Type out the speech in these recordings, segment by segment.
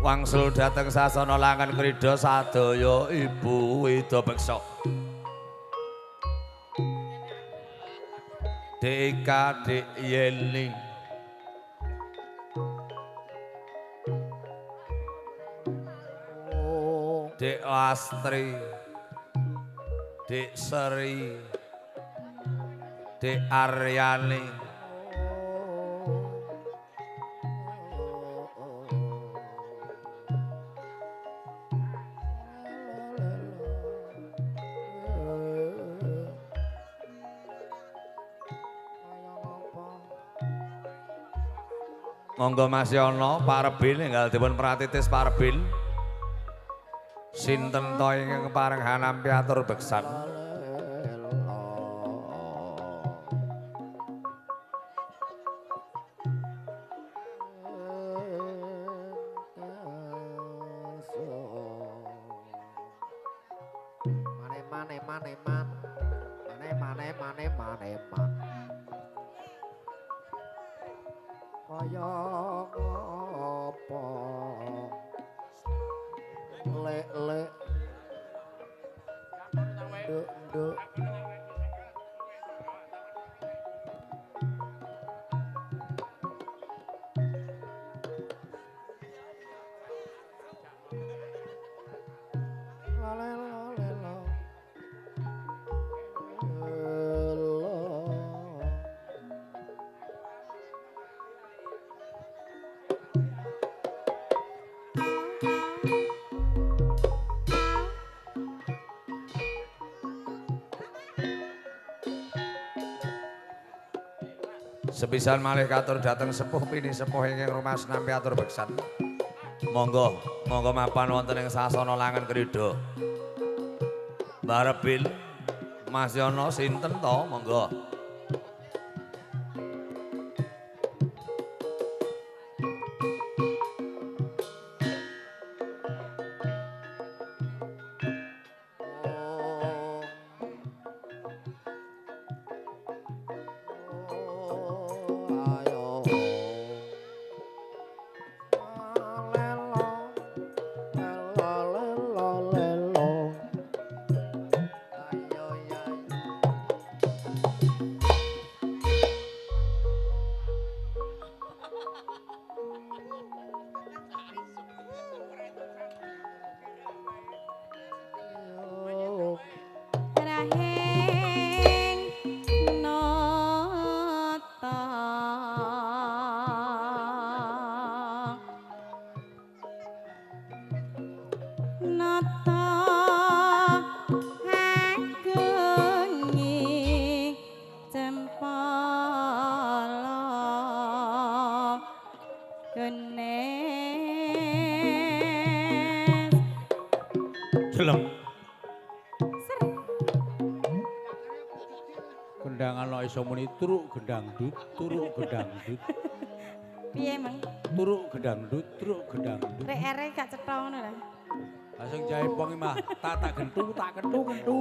wangsul dhateng sasana langan krida sadaya ibu weda beksa. Deka Dek Yeni Dek Lastri Dek Seri Dek Aryani monggo Mas Yono Pak Rebil enggal dipun pratitis Pak Rebil sinten to ingkang parenghanan piatur beksan kaya apa lek nduk sepisan malih katur dhateng sepuh pini sepuh ingkang rumah senampi atur beksan. Monggo mapan wonten ing sasana langan krida. Mbah Rebil, Mas Yono sinten to? Monggo. Gendangan lo iso muni turuk gendangdut, turuk gendangdut. Piye, Mang? Turuk gendangdut, turuk gendangdut. Rek ere gak cetha ngono lho. Langsung jaipong iki mah, tak gentu, tak kentu kentu.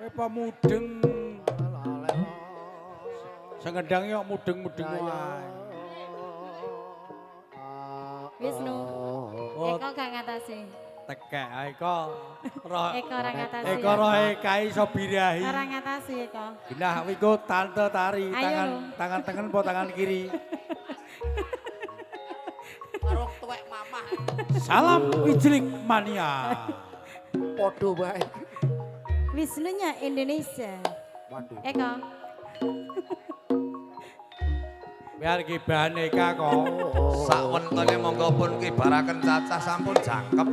Kowe pamudeng. Sing gendang yo mudeng-mudeng wae. Wisnu. Eko gak ngatasi. Tekek Eko. Roh Eko ora ngatasi. Eko roh Kai iso birahi. Ora ngatasi Eko. Nah, iku tante tari, Ayo, tangan tengen apa tangan kiri. karo tuwek mamah Salam Wijlik Mania. padha wae Wisnunya Indonesia. waduh Eko. Biar gibane Eka kok. Sakwentene monggo pun kibaraken cacah sampun jangkep.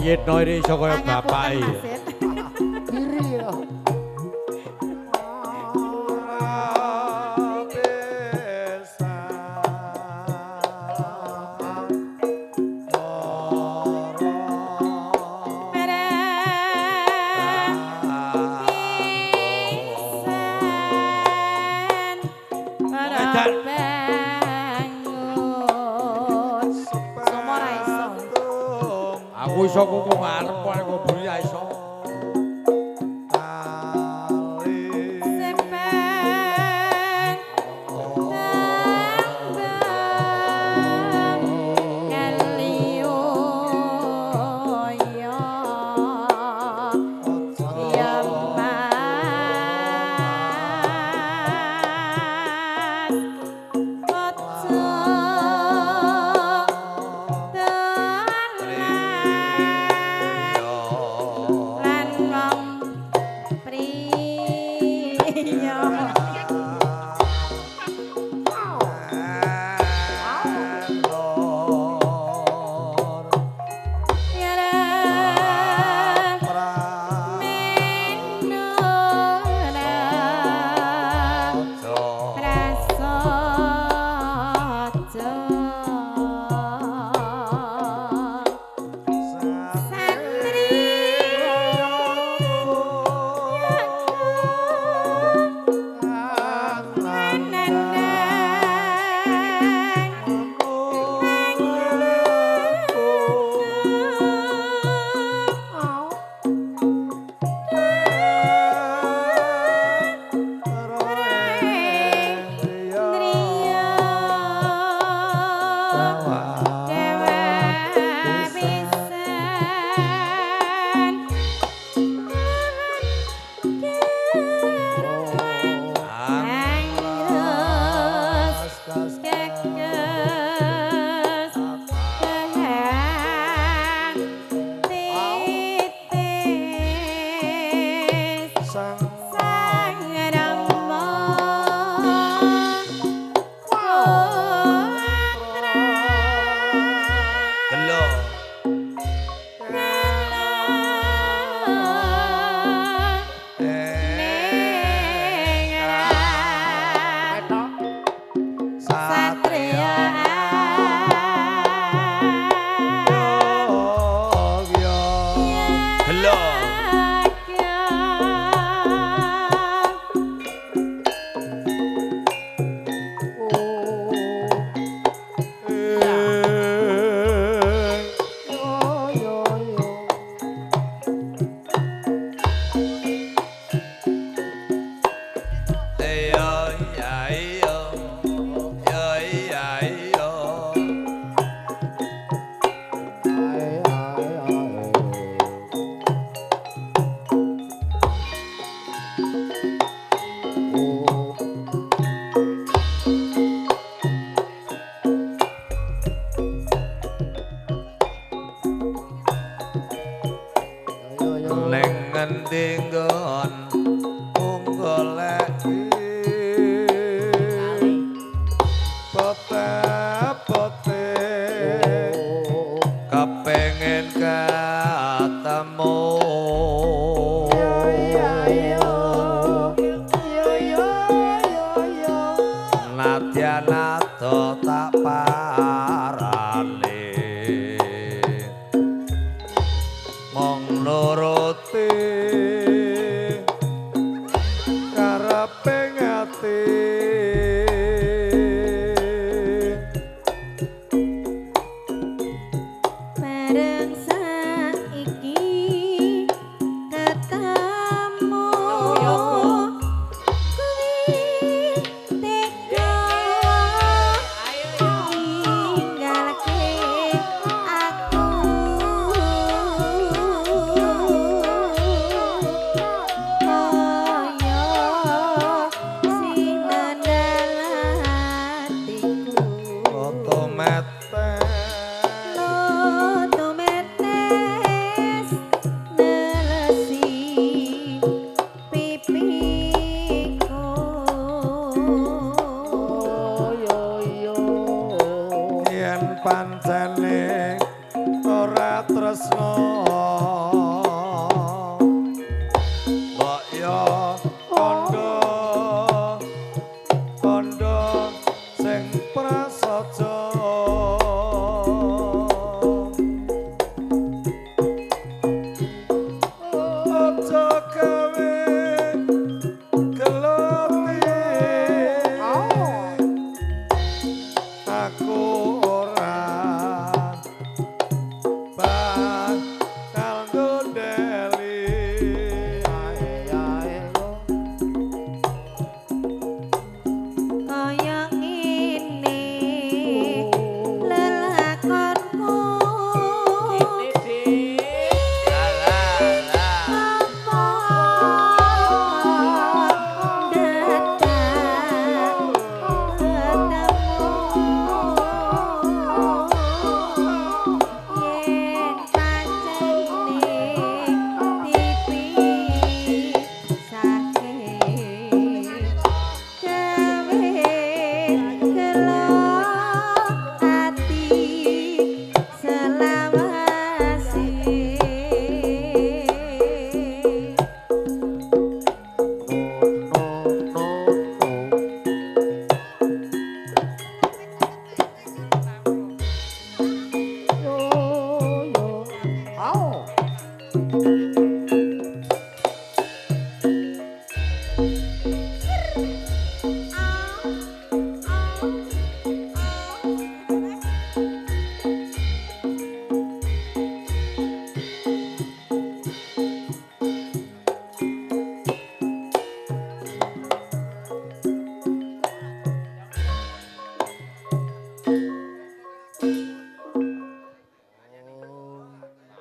Yitno ini iso kaya bapak iki. Diri ya. Aku iso kuku ngarep kok kok buri ya iso.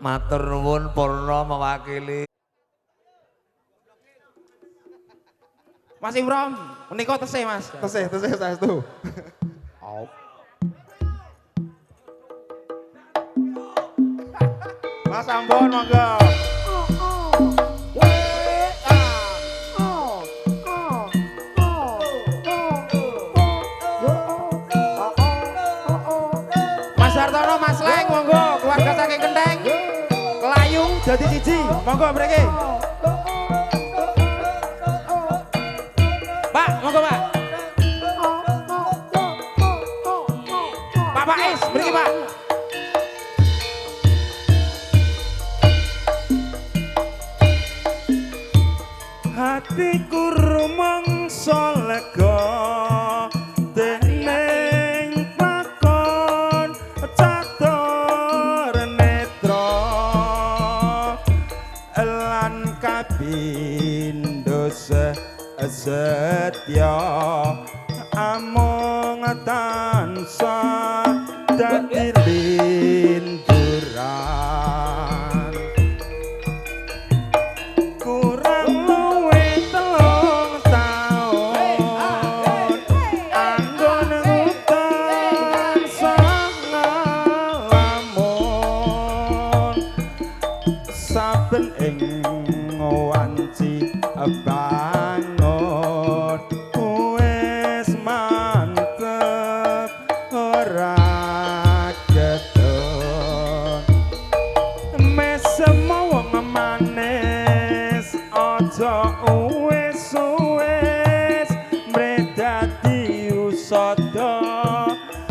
Matur nuwun Purna mewakili Mas Imron, menika tesih Mas. Tesih saestu. Mas Ambon monggo. Mas Hartono, Mas Leng monggo, keluarga saking Kendeng. Kelayu dadi siji, monggo mriki. Pak, monggo Pak. Pak Faiz, mriki Pak. Hatiku rumangsa lega dening pakon catur netra lan kapindo setya amung tansah dadi linduran kurang luwih 3 taun anggon ngutang sangalamun saben ing wanci bangun wis mantep ora ketun mesem wong manis aja wis mredati usada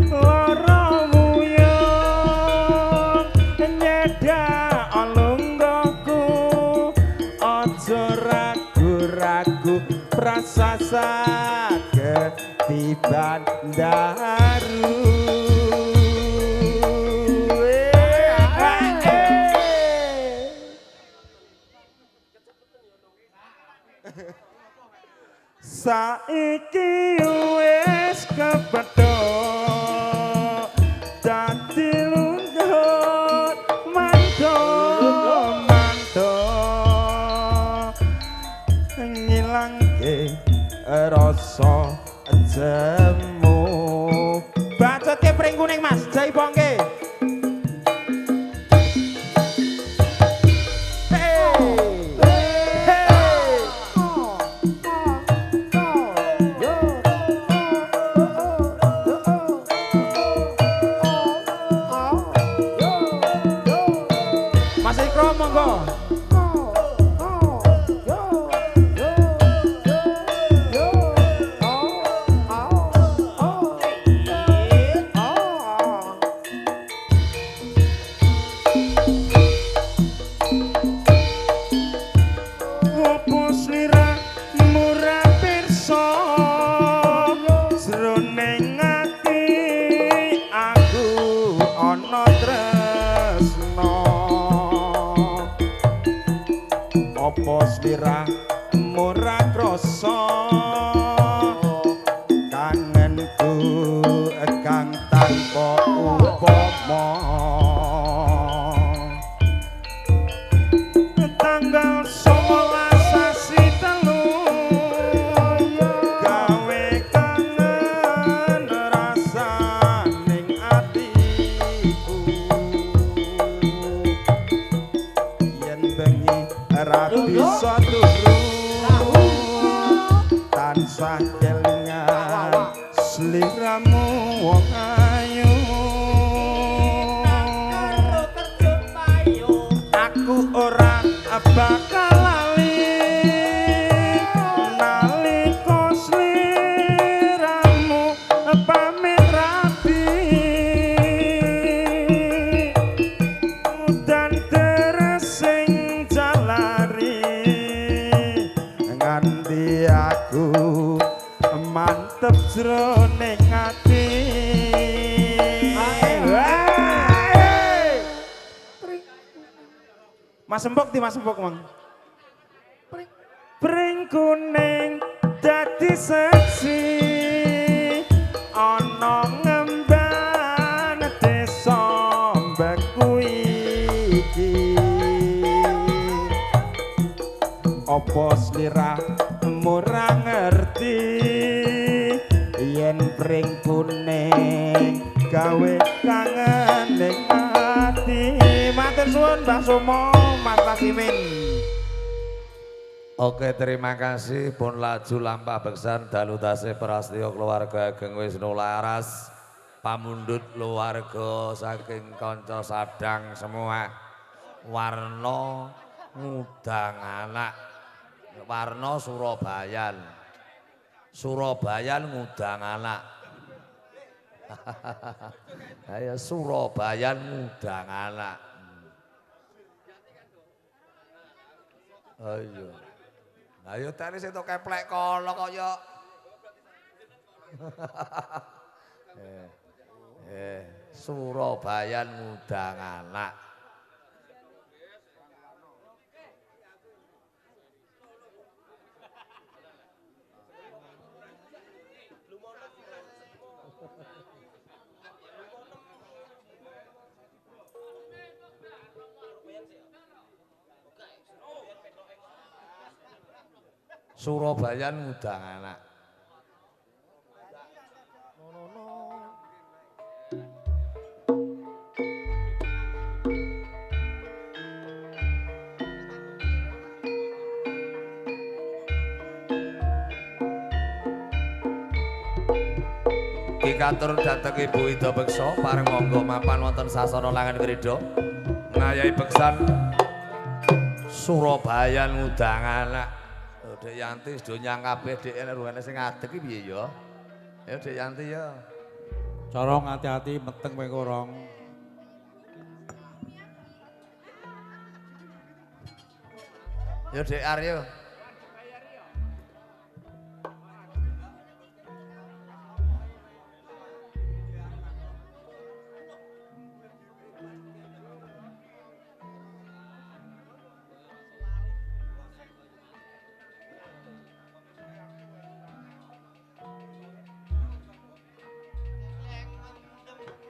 lara wuyung nyedak alunggaku aja ragu-ragu prasasa ketiban daru saiki wis kepethuk dadi lundut manto ngilangke rasa jemu bacotke pring kuning Mas jai bongke Mas Ikro monggo. Opus lira murah pirsa jroning ati aku ana tresno apa slira murah krasa kangenku kang tanpa upama tanggal 11 sasi telu gawe kangen rasaning atiku yen bengi ra bisa turu tansah kelingan sliramu wong ayu aku ora bakal lali nalika sliramu pamit rapi dan teresing jalari nganti aku mantep jroning ati Mas Empok di Mas Empok Mang pring kuning dadi seksi ana ngemban desa mbek kuwi iki sira murang ngerti yen pring kuning gawe kangen ning ati. Matur suwun Mbah Sumo Mas Pasimin. Oke, terima kasih. Pun laju lampah beksan dalu tasih prastya keluarga Ageng Wisnu Laras. Pamundhut keluarga saking kanca sadang semua. Warna ngudang anak. Warna Surabayan. Surabayan ngudang anak. Ayo Surabayan ngudang anak. Ayo. Ayo tadi saya keplek kono kok yo. Surabayan ngudang anak. Surabayan ngudang anak. Katur dhateng Ibu Ida Beksa pareng monggo mapan wonten sasana langan krida ngayahi beksan Surabayan ngudang anak. Dek Yanti sedonyang kabeh dek ruhane sing adeg iki piye ya? Ya Dek Yanti ya. Corong hati-hati meteng kowe korong. Ya Dek Aryo.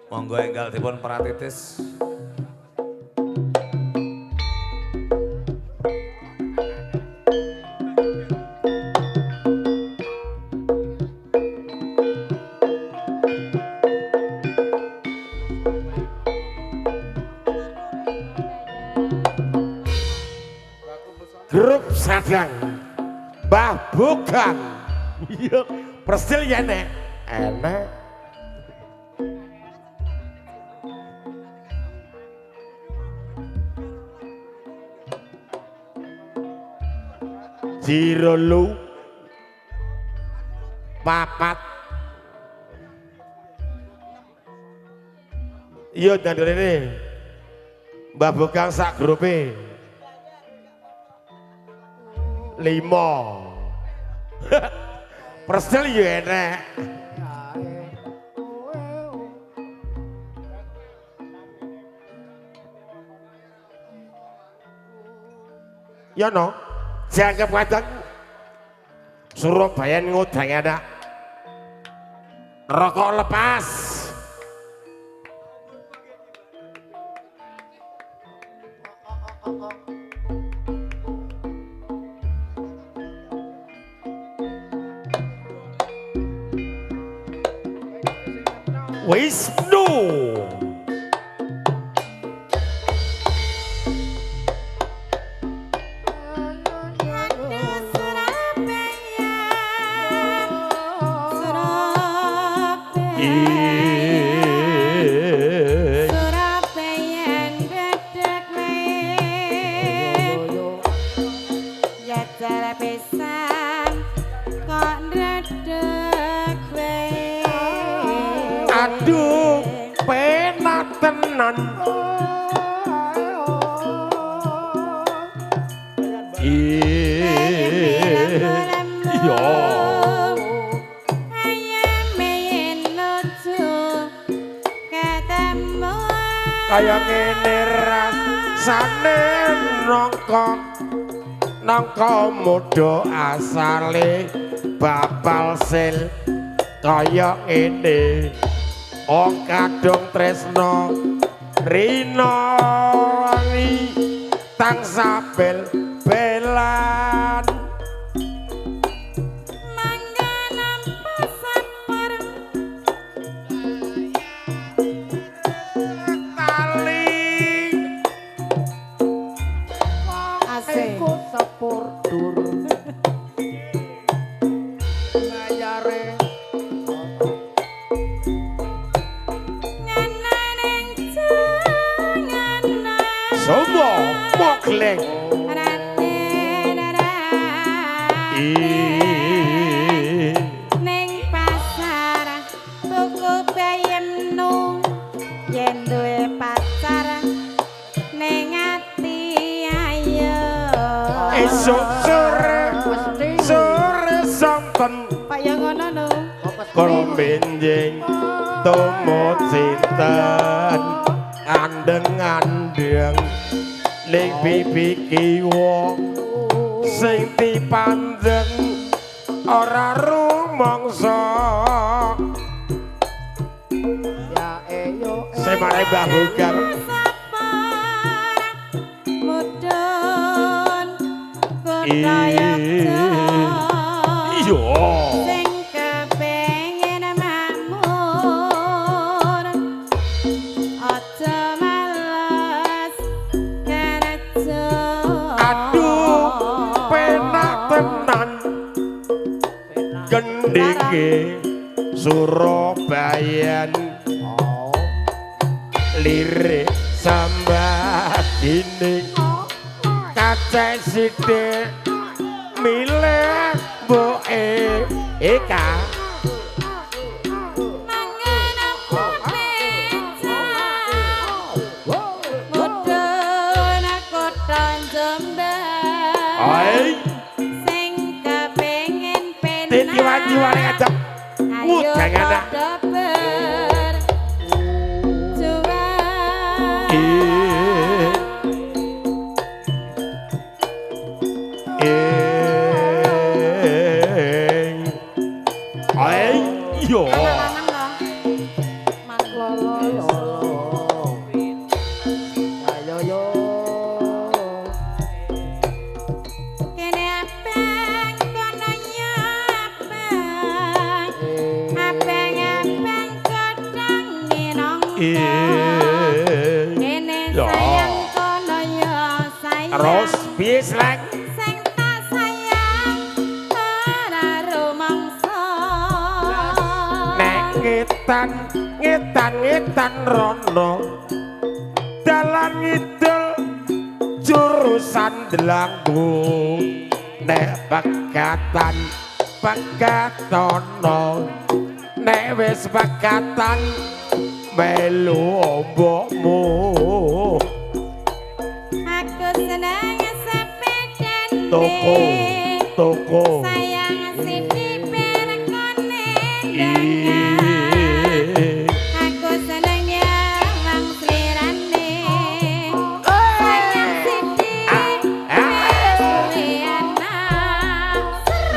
Monggo enggal dipun pratitis. Grup sadang Mbah Bukan. Iya, persil ya nek. Enak. Jirolu papat iya dan ini Mbah Bukan sak grupe 5 persil ya enak ya no jangan kadang Surabayan ngudang anak rokok lepas Wisnu aduh penak tenan iya kaya ngene rasane nangka muda asale bapal sil kaya ngene ong kadung tresno rina wangi tansah bel-belan Leng. Ning pasar tuku bayem nu yen duwe pacar ning ati ayo Esok sore sore sonten kaya ngono no kon benjing tumut sinten andeng-andeng ning pipi kiwa sing dipandeng ora rumangsa Ya eyo semare Mbah Bugar mudun kaya iya sing kepengin makmur aja males kerja aduh penak tenan gendenge Surabayan lirik sambadine kace sithik milih mboke eka mangan aku beca mudun aku tonjember oi sing kepengin penak titiwan-tiwane ngajak ayo jangan padha berjuang Yo. lanang loh mas Ayo yo kene abang kono nyabang abang kodang nginong kene Ya. sayang kono ya sayang Ros bis lek sing tak sayang ora rumangsa nek ngetan rono dalan ngidul jurusan Delanggu nek pegatono nek wis pegatan melu ombokmu aku seneng sepedane toko sayang sidi perkone aku seneng nyawang slirane sayang sidi Liana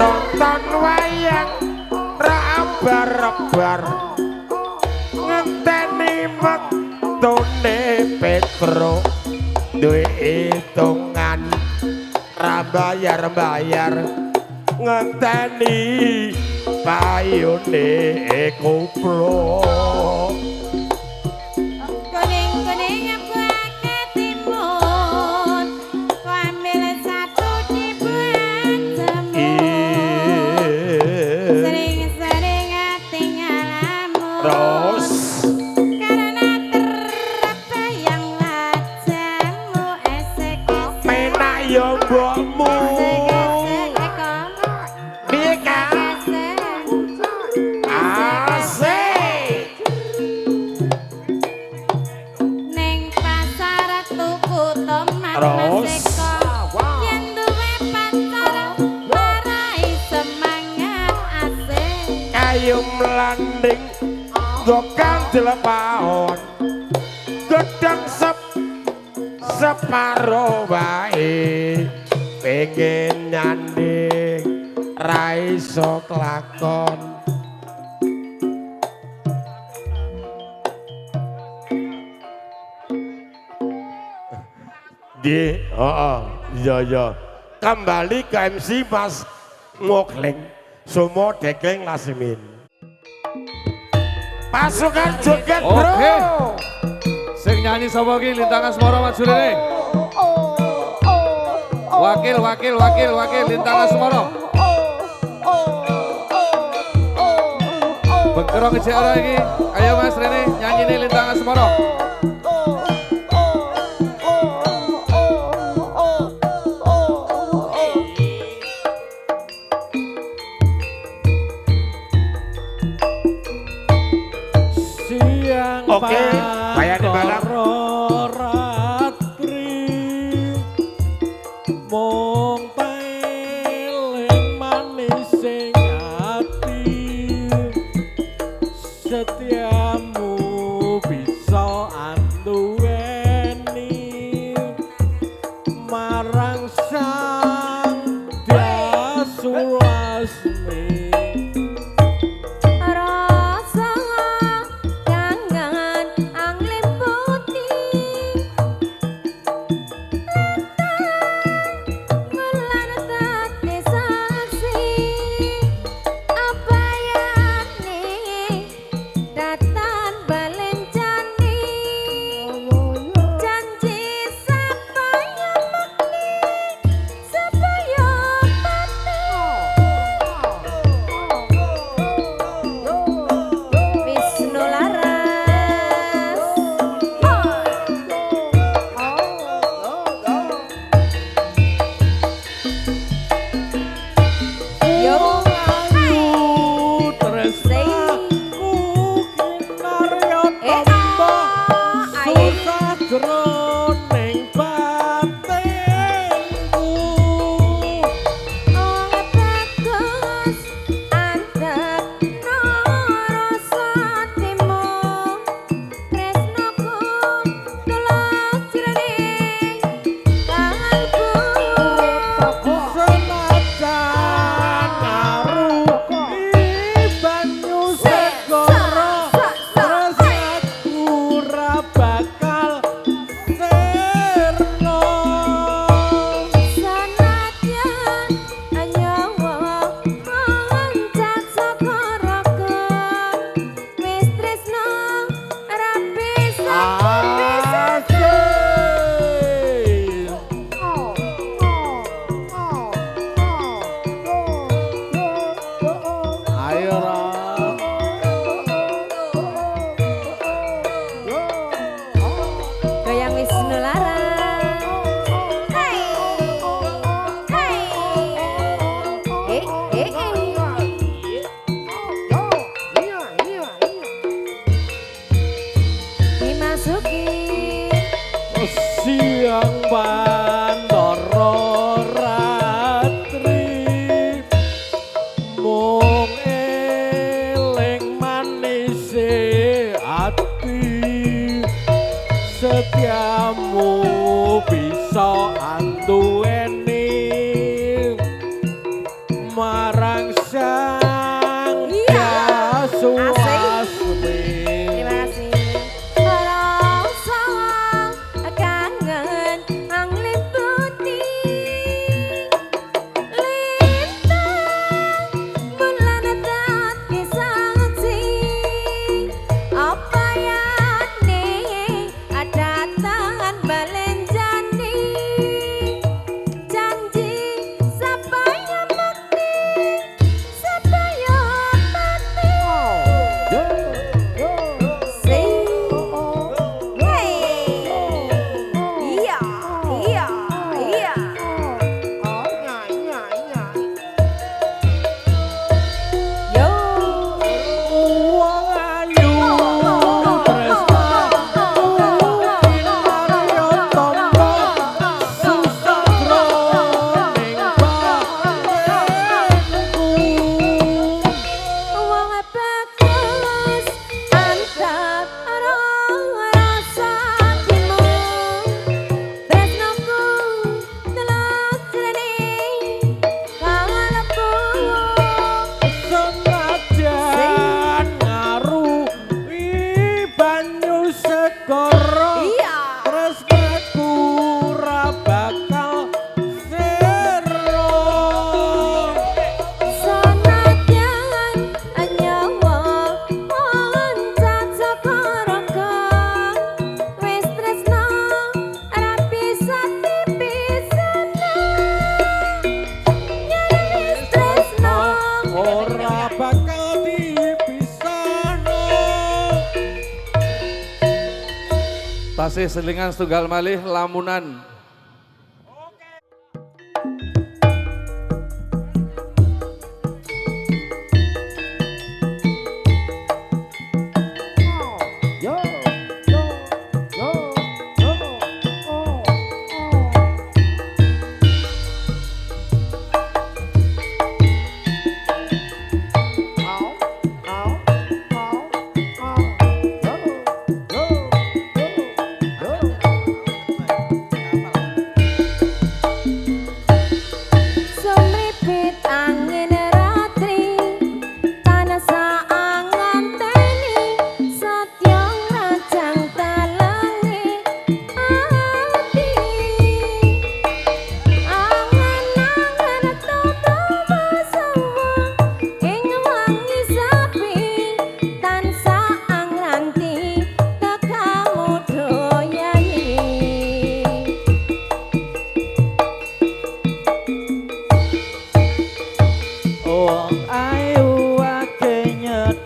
nonton wayang ra abar-abar ngenteni mektune Petro duwe hitungan ra bayar ngenteni payune kuplo kuning buake timun ku ambil satu dibuat semut sering-sering tinggalmu terus karena terbayang wajahmu esek-esek penak yo mbokmu esek-esek piye Kak esek asik ning pasar tuku tomat Terus? maseko yen duwe pacar marai semangat asik kayu melanding gokang dilepaon gedang separo wae pengen nyanding ra iso kelakon di iya kembali ke MC Mas Ngokleng Sumo Dekeng Lasmin pasukan joget bro Oke. Sing nyanyi sapa iki Lintangan Semoro Majurene. Wakil Lintangan Semoro. Bengkerong ijek ora iki. Ayo Mas Rene nyanyine Lintangan Semoro. Oke, bayane barang. Ratri mung peling manis sing ati setiamu bisa anduweni marang sang Dyasulasmi. Rasa kangen anglim putih Mulan dadi saksi Abayane datan balencani Janji sapaya mekti sapaya Wisnu Laras Yo Ayu tresnaku kinarya tombo susah jroning batinku. Ong bagus antep rasa timu Tresnoku tulus jroning kalbu Senajan arupi banyu segara tresnaku ra bakal sirna. Sanajan nyawa ancat sakaraku Wis tresno ra bisa Ayo Ron. Goyang Wisnu Laras. Hai. Hai. Eh. Dimasuki Siang Bandara Ratri mung eling manis ati setiamu bisa anduweni marang sang Dyasulasmi. Terima kasih. Rasa kangen anglim putih lintang bulan dadi saksi apayane datang balenjani janji sapaya mekti sapaya pati Sing. Hey. Iya. Yo. Wong ayu tresnaku kinarya tombo susah jroning batinku. Wong bagus antep rasa timu Tresnoku tulus jroning kalbu Senajan ngaruhi banyu segara Iya. tresnaku ra bakal sirna. Sanajan nyawa ancat sakaraku Wis tresno ra bisa dipisahno Wis tresno Ora bakal dipisahno. Tasih selingan setunggal malih lamunan. Yo.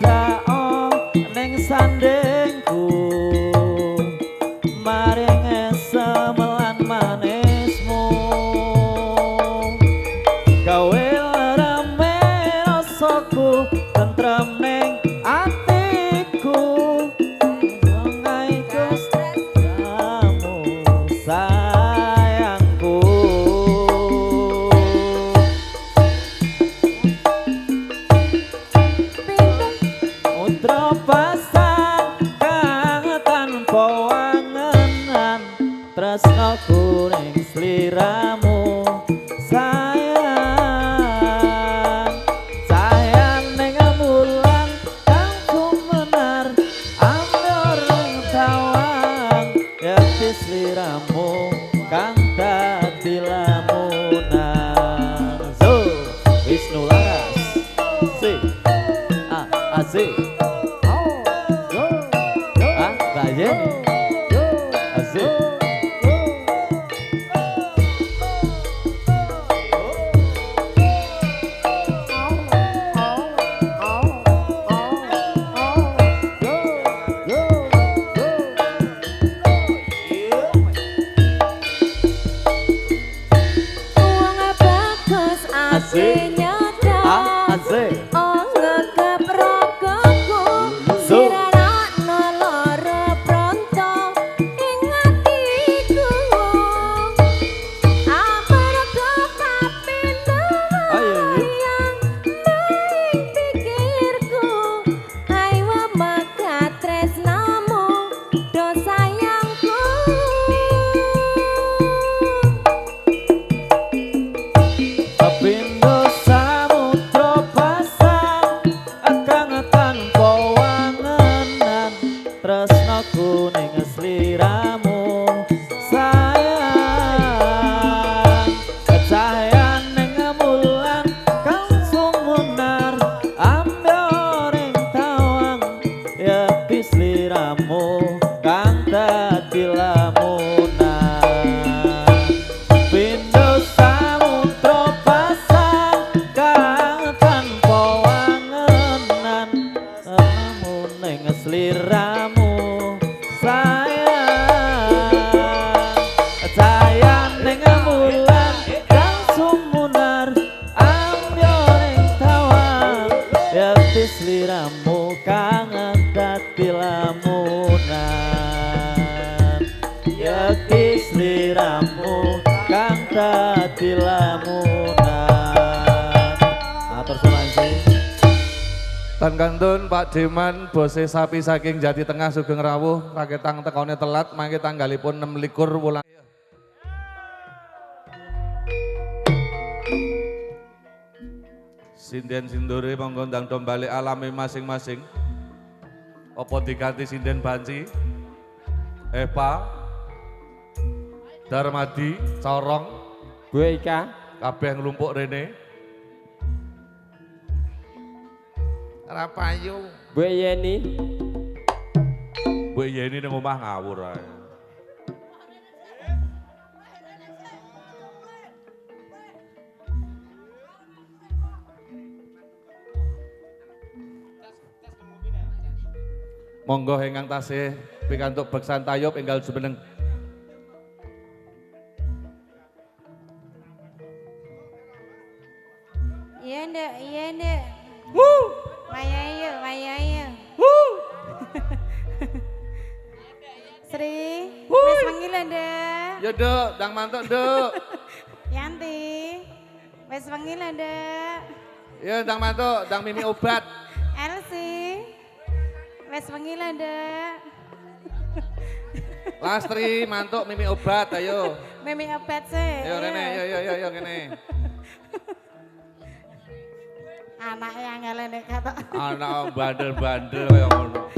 nyedao ning sandengku maring semelan manismu gawe rame rasaku tentrem ning atiku ngaiku kamu sayangku Putra pasang kang tanpa wangenan tresnaku ning sliramu sayang sayang ning mulang kang kumenar amyor ning tawang yati sliramu kang dadi lamunan so Wisnu Laras si asik Mbak Yeni asik Wong bagus asih nyata asik Oh ngegep rogoku Sirana lara pronto ing atiku Amarga papindo yang ning pikirku Aiwa maka tresnamu do sayangku Apindo samudra pasang kang tanpa wangenan tresnaku ning sliramu sayang cahaya ning mulan kang sumunar ambyar ing tawang yati sliramu kang dadi lamunan Pindo samudra pasang kang tanpa wangenan namun ning sliramu sayang sayang ning mulan kang sumunar ambyar ing tawang yati sliramu kang dadi lamunan yati sliramu kang dadi lamunan atur sumansi Tan kantun Pak Deman bose sapi saking Jati Tengah Sugeng Rawuh raketang tekone telat mangke tanggalipun 26 wulan Sinden sindore monggo ndang do balik alami masing-masing apa diganti sinden banci Eva Darmadi Corong Gue Ika. kabeh nglumpuk rene Rapayu Gue Yeni. Bu Yeni ning omah ngawur ae. Monggo ingkang tasih pikantuk beksan tayub enggal jumeneng. Iya ndek, iya ndek. Mayayu. Sri, wis wengi lho ndek. Ya Duk, ndang mantuk Duk. Yanti, wis wengi lho ndek. Ya ndang mantuk, ndang mimi obat. Elsie, wis wengi lho ndek. Lastri mantuk mimi obat ayo. Mimi obat sih. Ayo rene, yo kene. Anak yang ngelene kata. Anak bandel-bandel kaya ngono.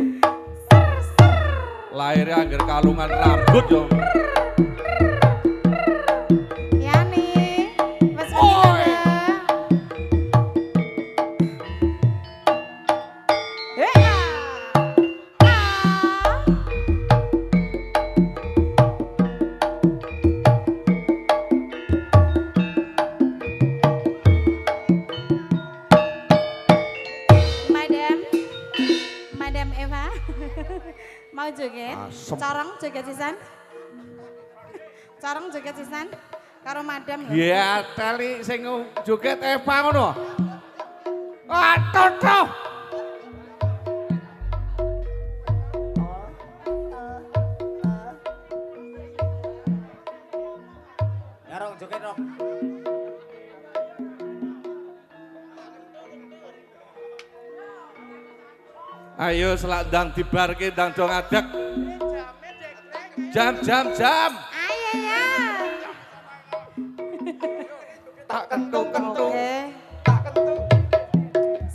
Lahirnya angger kalungan rambut yo. Yani, wis wengi lho ndek. Nggih, Pak. Mau joget? Corong joget sisan? Corong joget sisan? Karo madam lho. Ya teli sing joget Eva ngono. Atoto. Ya rong joget rong. Ayo selak ndang dibarke ndang do ngadeg. Jam. Ayo ya. Tak kentung. Oke.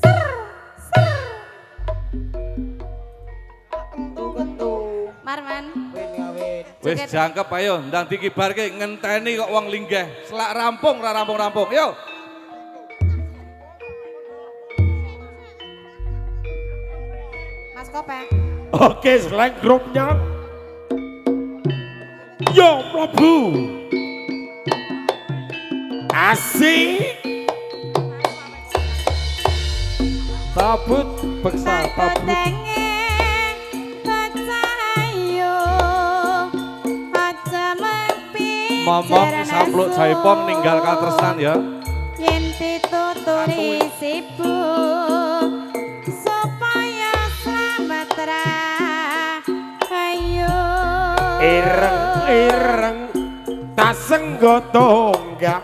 Ser. Marwan. Wis jangkep ayo ndang dikibarke ngenteni kok wong linggih. Selak rampung ra rampung. Yo. Mas Kopek. Oke, selain grupnya. Yo, mlebu. Asik. Tabut beksa tabut. Momong sampluk jaipong ninggal katresnan ya. Yen dituturi sibuk supaya slamet ayo Ireng tak senggo tonggak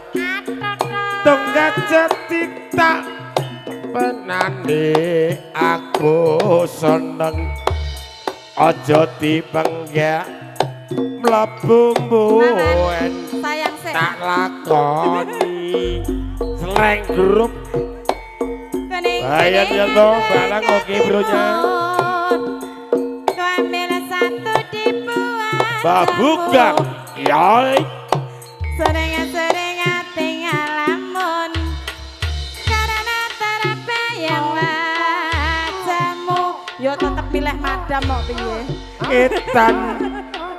cetika penane aku seneng aja dipenggak mlebu mbuhen sayang sih tak lakoni slang grup bayan ya toh balang oke bronya ambil satu dibuat babugang yoi sering tinggal lamun karena terbayang wajahmu yo tetep pilih madam kok piye etan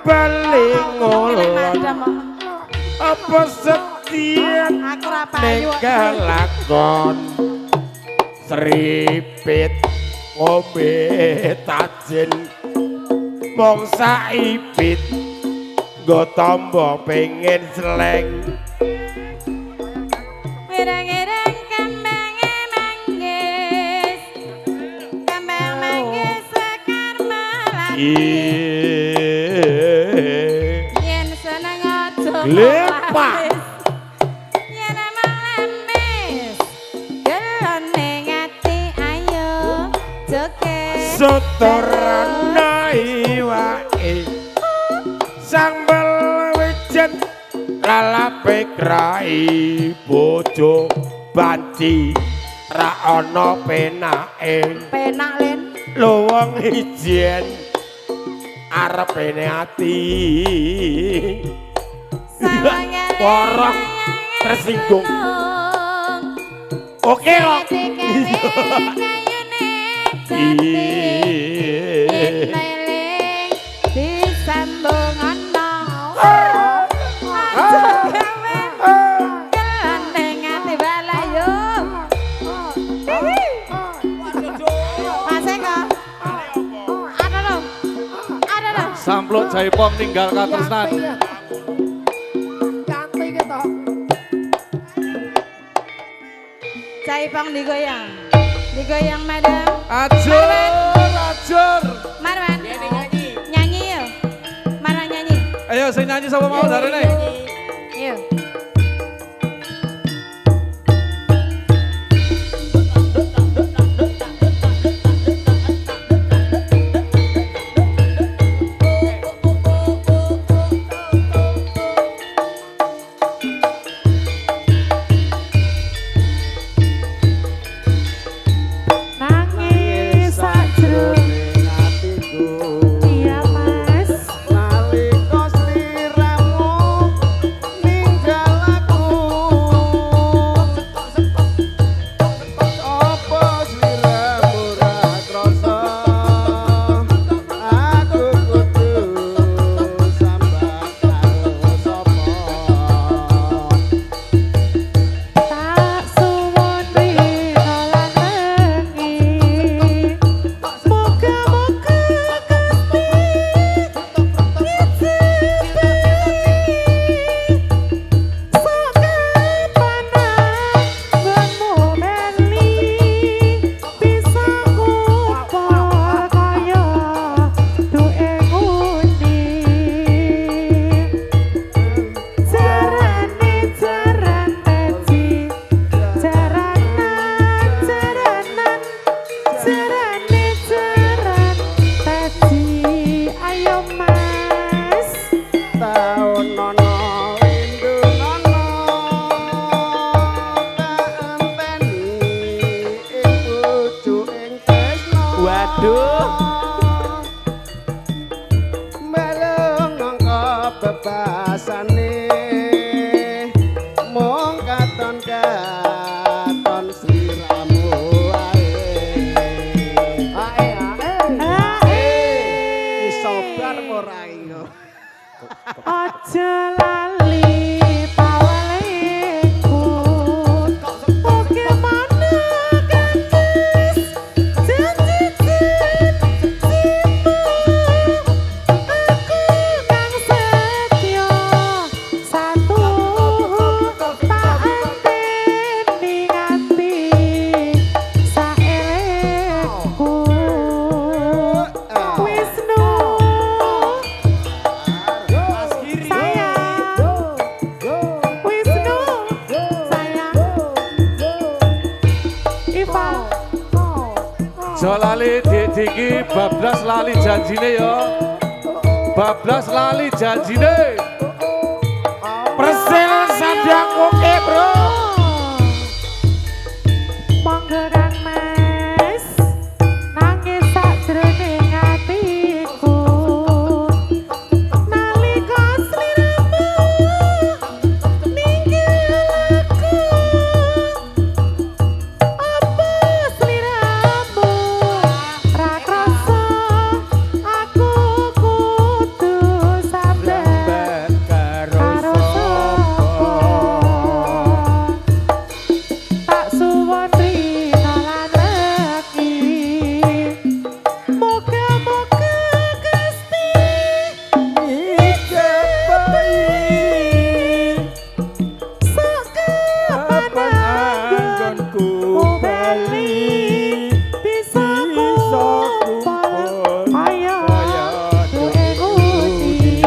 paling pilih ngolon madam kok apa setiap aku ra payu kok. negalakon seripit ngombe tajin mong saipit nggo tombo pengen seleng Ireng-ireng kembang manggis kembang manggis sekar melati yen seneng aja Glepak. yen emang lemes gelon ning ati ayo joget Sotorana iwake sambel wijen lalape krai bojo banci ra ana penake penak len luwung ijen arepene ati porong tersinggung oke kok disambung ana kelandeng ati balayo Mas Eko ada dong Sampluk jaipong ninggal katresnan. Jaipong digoyang madam Ajur. Marwan nyanyi yuk Marwan nyanyi Ayo sing nyanyi sapa mau darene? yuk nangis sajroning atiku iya mas nalika sliramu Waduh. Melung ngangka bebasane mung katon sliramu ae iso bar ora iyo Aja lali pawalengku bagaimana gadis janji-janjimu aku kang setya satu tak anteni nganti saelengku Wisnu Wisnu sayang Iva Jo lali diki bablas lali janjine ya. Bablas lali janjine. Persil Sandiang Oke bro. Monggo Kang Mas nangis sakjroning atiku nalika sliramu ninggil aku apa sliramu ra krasa aku kudu sampeyan karo sapa tak suwon rina lan leki moga-moga Gusti sakapan anggonku bali bisa kumpul kaya duwe budi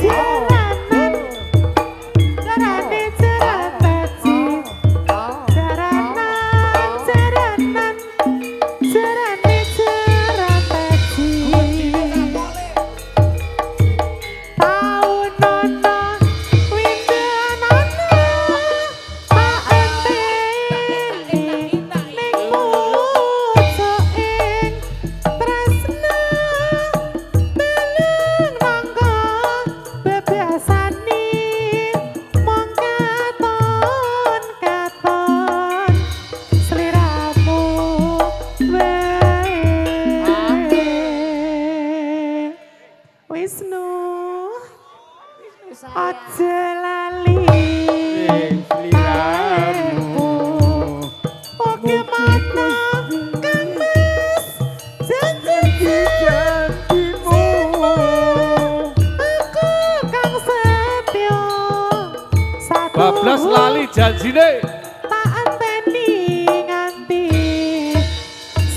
jaranan jarane jaran peci jaranan jarane jaran peci taun nono windanana tak enteni ning mujoing tresna belung mangga bebasani mong katon sliramu wae Wisnu aja lali sliramu bagaimana Kang Mas janji-janjimu aku kang setya satu Bablas lali janjine. tak anteni nganti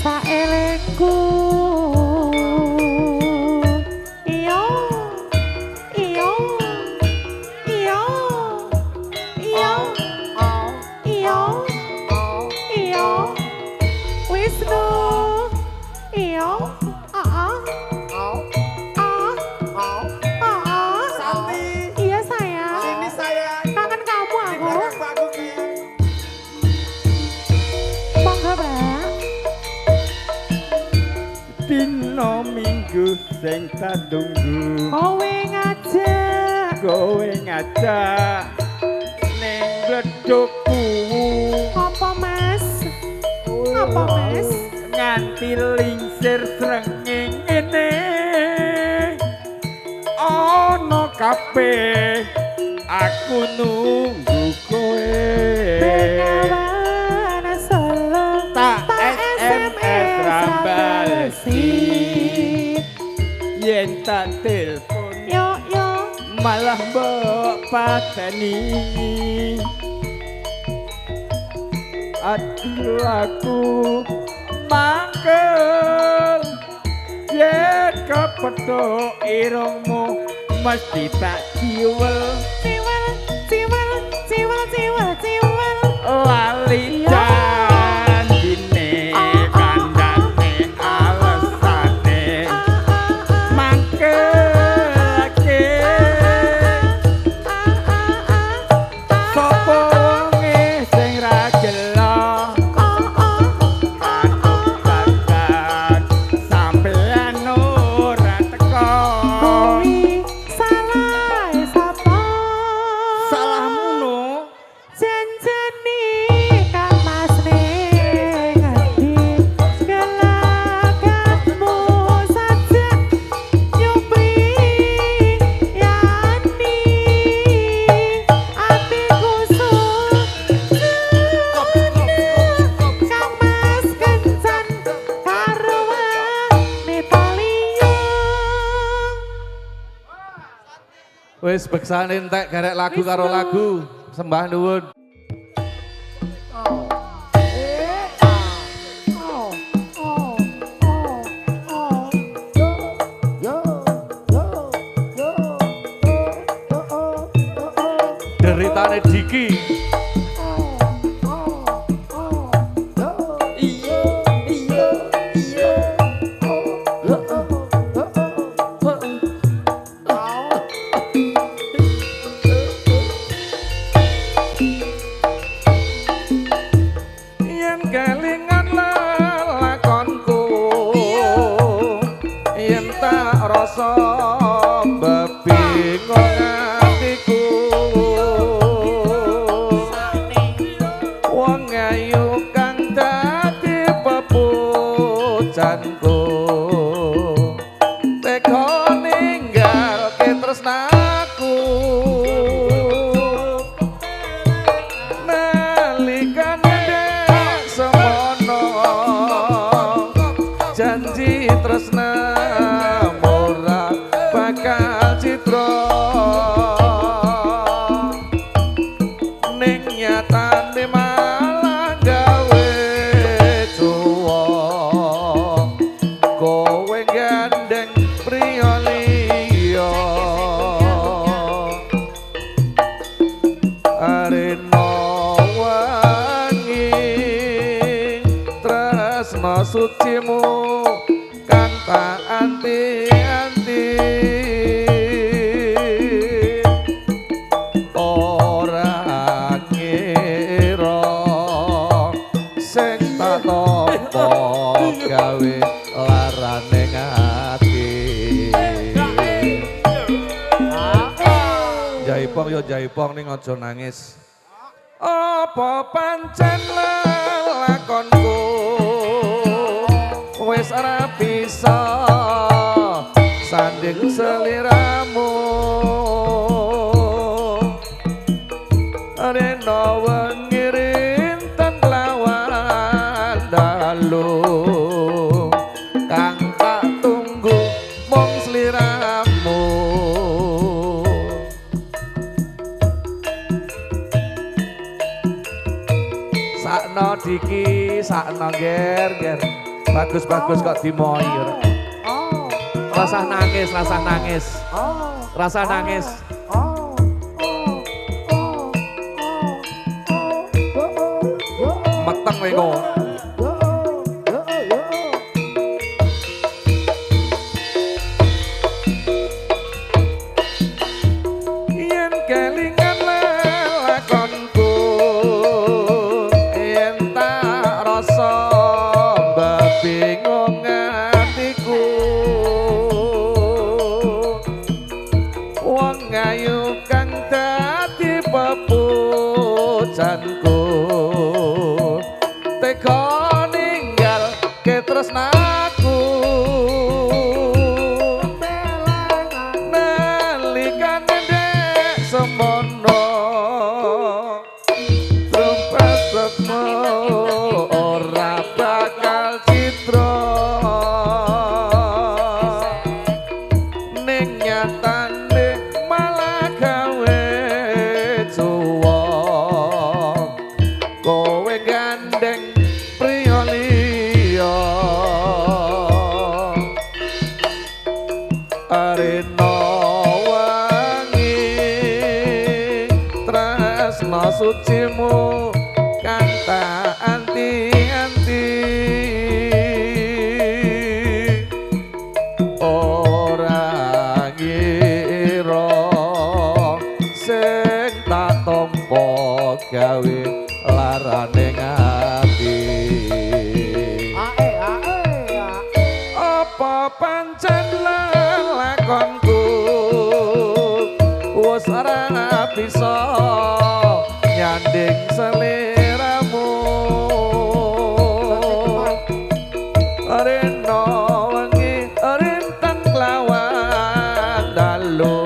saelengku iyo iyo iyo iyo iyo iyo Wisnu iyo Santi iya sayang ini sayang kangen kamu aku aku ki monggo Bang Dino minggu sing tak tunggu kowe ngajak ning bledukku apa Mas nganti lingsir srengenge ngene ana kabeh aku nunggu kowe Bengawan Solo tak SMS rambalesi yen tak telepon yo malah mbok pateni aduh aku mangkel yen kepethuk irungmu mesti tak ciwel lali janjine kandhane alesane mangkelake sapa wonge sing ra gelo Wis beksane entek garek lagu karo lagu. Sembah nuwun. Deritane Diki. Yen kelingan lakonku, yen tak rasa bebingung atiku. Wong ayu kang dadi pepujanku, tega ninggalke tresnaku. Nalikane dek semono, janji tresna ora bakal citra. Ning nyatane malah gawe tuwa, kowe gandeng priya liya. Arena wangi tresna sucimu kang tak anti-anti. Ora ngira sing tak tampa gawe larane ati. Jaipong yo jaipong ning aja nangis. Apa pancen lakonku wis ora bisa sanding seliramu. Rena wengi rinten lawan dalu kang tak tunggu mung sliramu. Sakno Diki, sakno ger. Bagus-bagus kok dimoir. Rasah nangis, rasah nangis. Rasah nangis. Meteng kowe kok. Yen kelingan lakonku, yen tak rasa bingung atiku. Wong ayu kang dadi pepujanku, tega ninggalke tresnaku. Nalikane dek semono, trumpetmu ora bakal citra. Ning nyatane malah gawe tuwa, kowe gandeng priya liya. Arena wangi tresna sucimu kang tak anti-anti. Ora ngira sing tak tampa gawe larane ati. Apa pancen lakonku wis ora bisa nyanding seliramu. Rena wengi rinten lawan dalu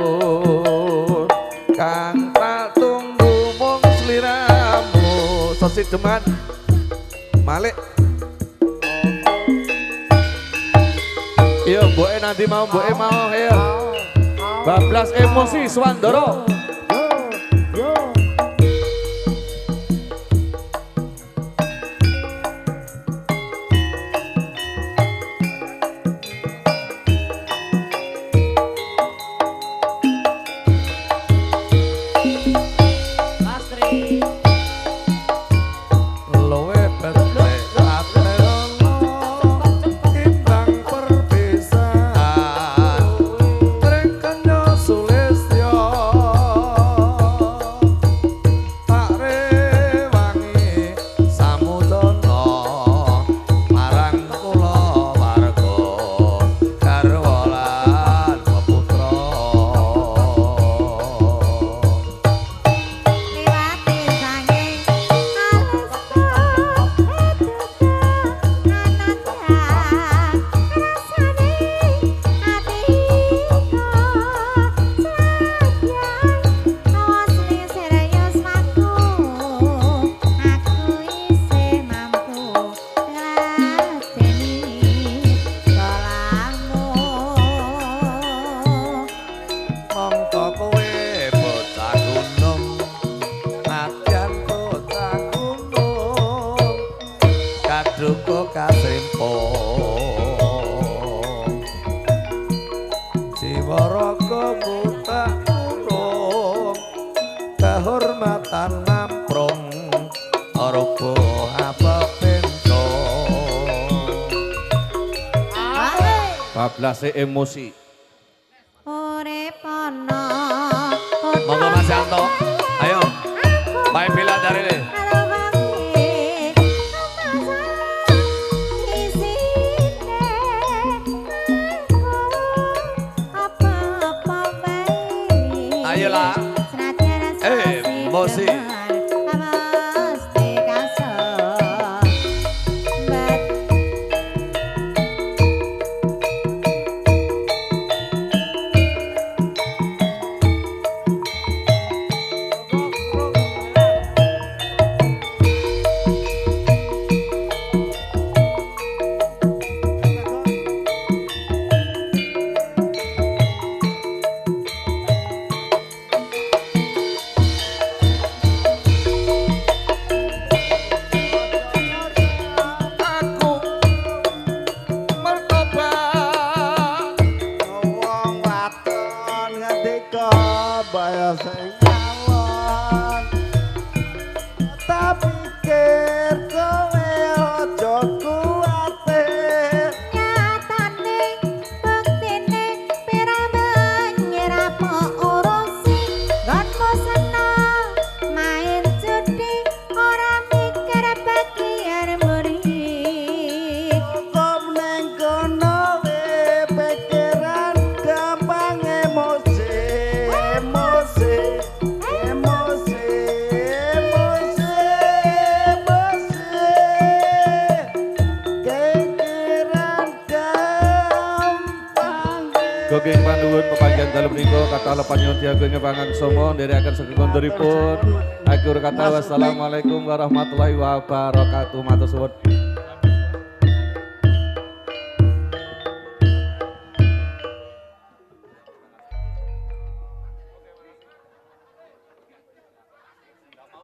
kang tak tunggu mung sliramu. Sosit Deman Malik. Yo mboke nanti mau, mboke mau, ayo. bablas emosi Swandoro. Lowe petle atlerono timbang perpisahan Trengkenyo sulistyo tak rewangi samudana marang kula warga garwa lan peputra Liwati sanging mongko kowe bocah gunung nadyan bocah gunung kaduka kasrimpo jiwa raga buta urung kehormatan namprung arupa apa pento Bablas emosi. monggo Mas Yanto ayo main bila dari ini Ayolah. Emosi. Wong wadon ngendika baya sing nyalon. Tak pikir kowe aja kuwatir. Kok neng kono we pikiran gampang emosi, emosi, emosi, emosi, emosi. Pikiran gampang. Gogeng panuwun pepanggihan dalem menika kata lepan nyuwun diagem ngepangan somo nderekaken saking kondoripun. Akhir kata wassalamualaikum warahmatullahi wabarakatuh. Matur suwun.